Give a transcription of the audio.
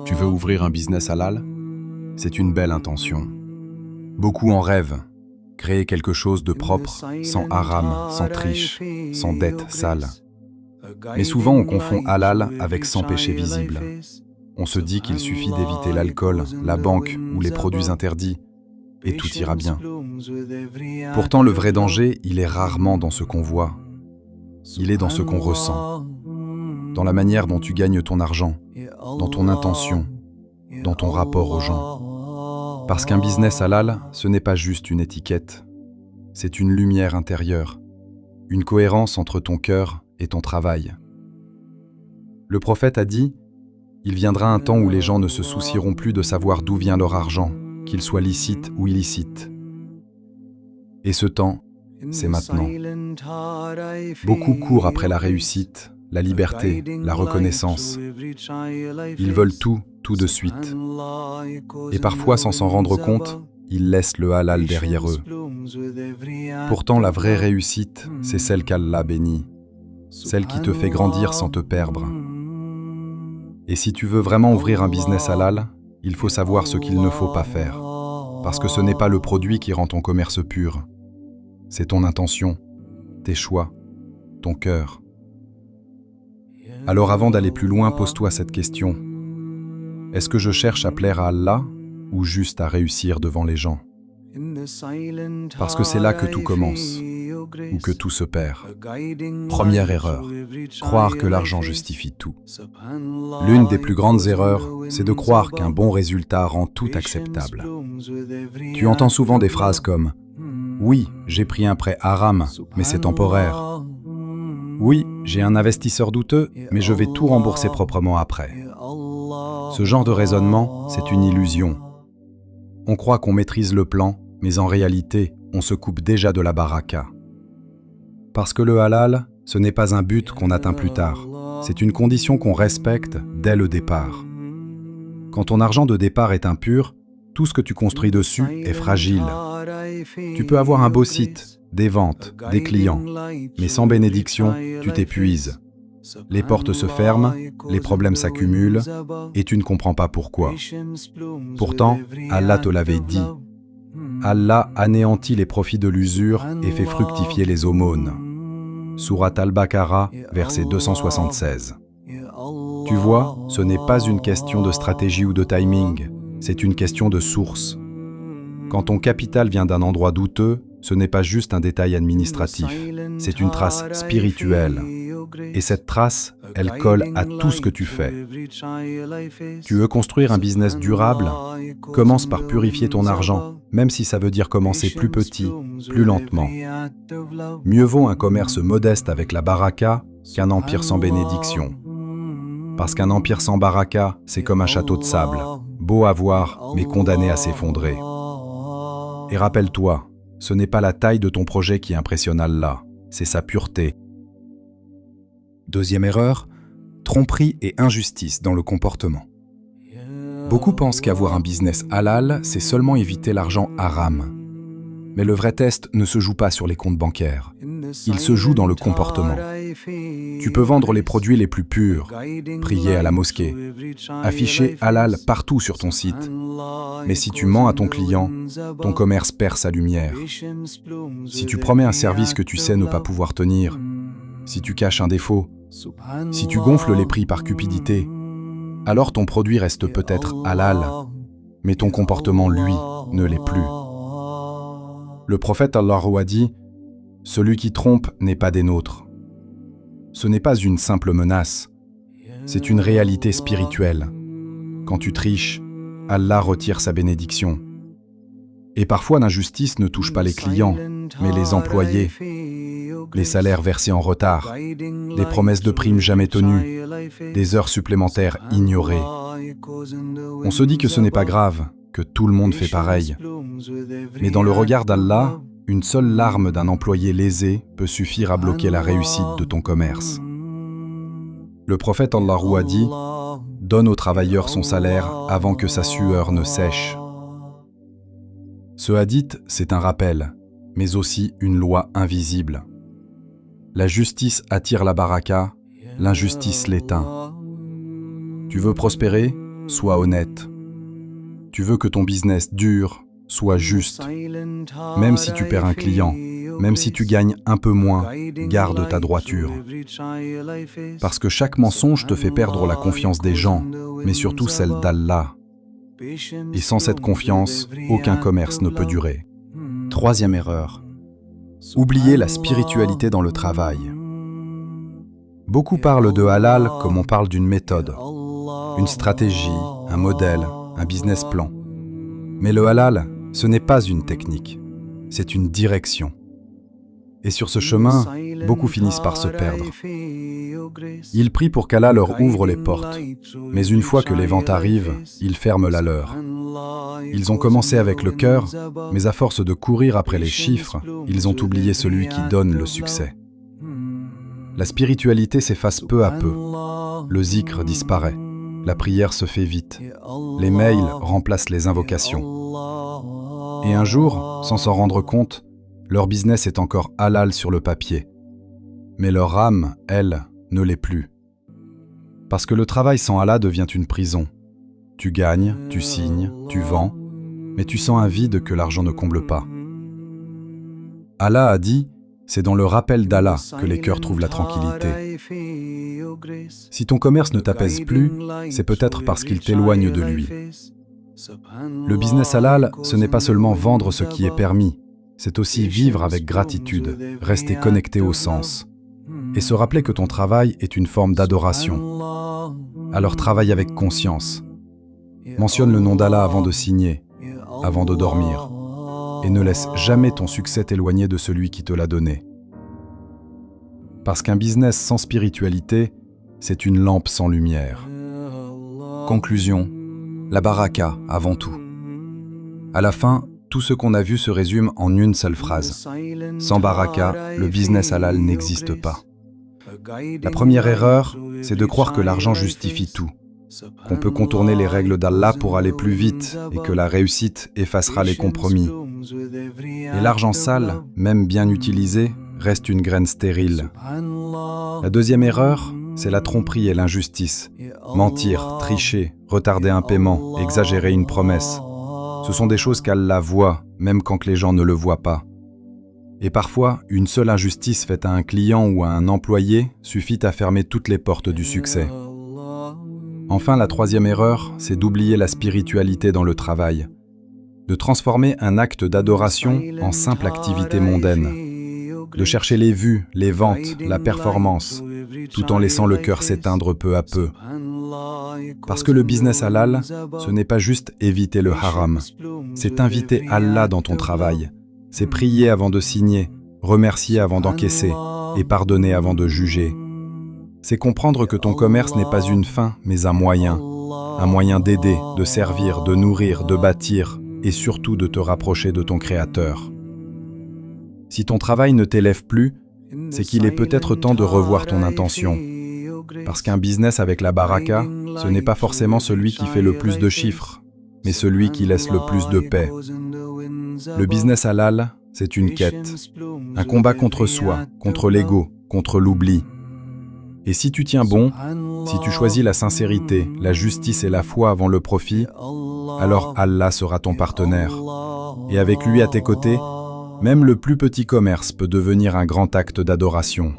Tu veux ouvrir un business halal? C'est une belle intention. Beaucoup en rêvent, créer quelque chose de propre, sans haram, sans triche, sans dette sale. Mais souvent on confond halal avec sans péché visible. On se dit qu'il suffit d'éviter l'alcool, la banque ou les produits interdits, et tout ira bien. Pourtant le vrai danger, il est rarement dans ce qu'on voit. Il est dans ce qu'on ressent, dans la manière dont tu gagnes ton argent, dans ton intention, dans ton rapport aux gens. Parce qu'un business halal, ce n'est pas juste une étiquette, c'est une lumière intérieure, une cohérence entre ton cœur et ton travail. Le prophète a dit « Il viendra un temps où les gens ne se soucieront plus de savoir d'où vient leur argent, qu'il soit licite ou illicite. » Et ce temps, c'est maintenant. Beaucoup courent après la réussite, la liberté, la reconnaissance. Ils veulent tout de suite. Et parfois, sans s'en rendre compte, ils laissent le halal derrière eux. Pourtant, la vraie réussite, c'est celle qu'Allah bénit, celle qui te fait grandir sans te perdre. Et si tu veux vraiment ouvrir un business halal, il faut savoir ce qu'il ne faut pas faire. Parce que ce n'est pas le produit qui rend ton commerce pur. C'est ton intention, tes choix, ton cœur. Alors avant d'aller plus loin, pose-toi cette question. Est-ce que je cherche à plaire à Allah ou juste à réussir devant les gens? Parce que c'est là que tout commence, ou que tout se perd. Première erreur, croire que l'argent justifie tout. L'une des plus grandes erreurs, c'est de croire qu'un bon résultat rend tout acceptable. Tu entends souvent des phrases comme « Oui, j'ai pris un prêt haram, mais c'est temporaire. Oui, j'ai un investisseur douteux, mais je vais tout rembourser proprement après. » Ce genre de raisonnement, c'est une illusion. On croit qu'on maîtrise le plan, mais en réalité, on se coupe déjà de la baraka. Parce que le halal, ce n'est pas un but qu'on atteint plus tard. C'est une condition qu'on respecte dès le départ. Quand ton argent de départ est impur, tout ce que tu construis dessus est fragile. Tu peux avoir un beau site, des ventes, des clients, mais sans bénédiction, tu t'épuises. Les portes se ferment, les problèmes s'accumulent, et tu ne comprends pas pourquoi. Pourtant, Allah te l'avait dit. Allah anéantit les profits de l'usure et fait fructifier les aumônes. Sourate Al-Baqarah, verset 276. Tu vois, ce n'est pas une question de stratégie ou de timing, c'est une question de source. Quand ton capital vient d'un endroit douteux, ce n'est pas juste un détail administratif, c'est une trace spirituelle. Et cette trace, elle colle à tout ce que tu fais. Tu veux construire un business durable? Commence par purifier ton argent, même si ça veut dire commencer plus petit, plus lentement. Mieux vaut un commerce modeste avec la baraka qu'un empire sans bénédiction. Parce qu'un empire sans baraka, c'est comme un château de sable, beau à voir, mais condamné à s'effondrer. Et rappelle-toi, ce n'est pas la taille de ton projet qui impressionne Allah, c'est sa pureté. Deuxième erreur, tromperie et injustice dans le comportement. Beaucoup pensent qu'avoir un business halal, c'est seulement éviter l'argent haram. Mais le vrai test ne se joue pas sur les comptes bancaires. Il se joue dans le comportement. Tu peux vendre les produits les plus purs, prier à la mosquée, afficher halal partout sur ton site. Mais si tu mens à ton client, ton commerce perd sa lumière. Si tu promets un service que tu sais ne pas pouvoir tenir, si tu caches un défaut, si tu gonfles les prix par cupidité, alors ton produit reste peut-être halal, mais ton comportement, lui, ne l'est plus. Le prophète Allah a dit « Celui qui trompe n'est pas des nôtres ». Ce n'est pas une simple menace, c'est une réalité spirituelle. Quand tu triches, Allah retire sa bénédiction. Et parfois l'injustice ne touche pas les clients, mais les employés, les salaires versés en retard, des promesses de primes jamais tenues, des heures supplémentaires ignorées. On se dit que ce n'est pas grave, que tout le monde fait pareil. Mais dans le regard d'Allah, une seule larme d'un employé lésé peut suffire à bloquer la réussite de ton commerce. Le prophète Allah a dit « Donne au travailleur son salaire avant que sa sueur ne sèche ». Ce hadith, c'est un rappel, mais aussi une loi invisible. La justice attire la baraka, l'injustice l'éteint. Tu veux prospérer? sois honnête. Tu veux que ton business dure, soit juste. Même si tu perds un client, même si tu gagnes un peu moins, garde ta droiture. Parce que chaque mensonge te fait perdre la confiance des gens, mais surtout celle d'Allah. Et sans cette confiance, aucun commerce ne peut durer. Troisième erreur. Oublier la spiritualité dans le travail. Beaucoup parlent de halal comme on parle d'une méthode, une stratégie, un modèle, un business plan. Mais le halal, ce n'est pas une technique, c'est une direction. Et sur ce chemin, beaucoup finissent par se perdre. Ils prient pour qu'Allah leur ouvre les portes, mais une fois que les ventes arrivent, ils ferment la leur. Ils ont commencé avec le cœur, mais à force de courir après les chiffres, ils ont oublié celui qui donne le succès. La spiritualité s'efface peu à peu. Le zikr disparaît. La prière se fait vite. Les mails remplacent les invocations. Et un jour, sans s'en rendre compte, leur business est encore halal sur le papier. Mais leur âme, elle, ne l'est plus. Parce que le travail sans Allah devient une prison. Tu gagnes, tu signes, tu vends, mais tu sens un vide que l'argent ne comble pas. Allah a dit, c'est dans le rappel d'Allah que les cœurs trouvent la tranquillité. Si ton commerce ne t'apaise plus, c'est peut-être parce qu'il t'éloigne de lui. Le business halal, ce n'est pas seulement vendre ce qui est permis, c'est aussi vivre avec gratitude, rester connecté au sens, et se rappeler que ton travail est une forme d'adoration. Alors travaille avec conscience. Mentionne le nom d'Allah avant de signer, avant de dormir, et ne laisse jamais ton succès t'éloigner de celui qui te l'a donné. Parce qu'un business sans spiritualité, c'est une lampe sans lumière. Conclusion, la baraka avant tout. À la fin, tout ce qu'on a vu se résume en une seule phrase. Sans baraka, le business halal n'existe pas. La première erreur, c'est de croire que l'argent justifie tout, qu'on peut contourner les règles d'Allah pour aller plus vite et que la réussite effacera les compromis. Et l'argent sale, même bien utilisé, reste une graine stérile. La deuxième erreur, c'est la tromperie et l'injustice. Mentir, tricher, retarder un paiement, exagérer une promesse. Ce sont des choses qu'Allah voit, même quand les gens ne le voient pas. Et parfois, une seule injustice faite à un client ou à un employé suffit à fermer toutes les portes du succès. Enfin, la troisième erreur, c'est d'oublier la spiritualité dans le travail. De transformer un acte d'adoration en simple activité mondaine. De chercher les vues, les ventes, la performance, tout en laissant le cœur s'éteindre peu à peu. Parce que le business halal, ce n'est pas juste éviter le haram, c'est inviter Allah dans ton travail. C'est prier avant de signer, remercier avant d'encaisser et pardonner avant de juger. C'est comprendre que ton commerce n'est pas une fin, mais un moyen d'aider, de servir, de nourrir, de bâtir et surtout de te rapprocher de ton Créateur. Si ton travail ne t'élève plus, c'est qu'il est peut-être temps de revoir ton intention. Parce qu'un business avec la baraka, ce n'est pas forcément celui qui fait le plus de chiffres, mais celui qui laisse le plus de paix. Le business halal, c'est une quête, un combat contre soi, contre l'ego, contre l'oubli. Et si tu tiens bon, si tu choisis la sincérité, la justice et la foi avant le profit, alors Allah sera ton partenaire. Et avec lui à tes côtés, même le plus petit commerce peut devenir un grand acte d'adoration.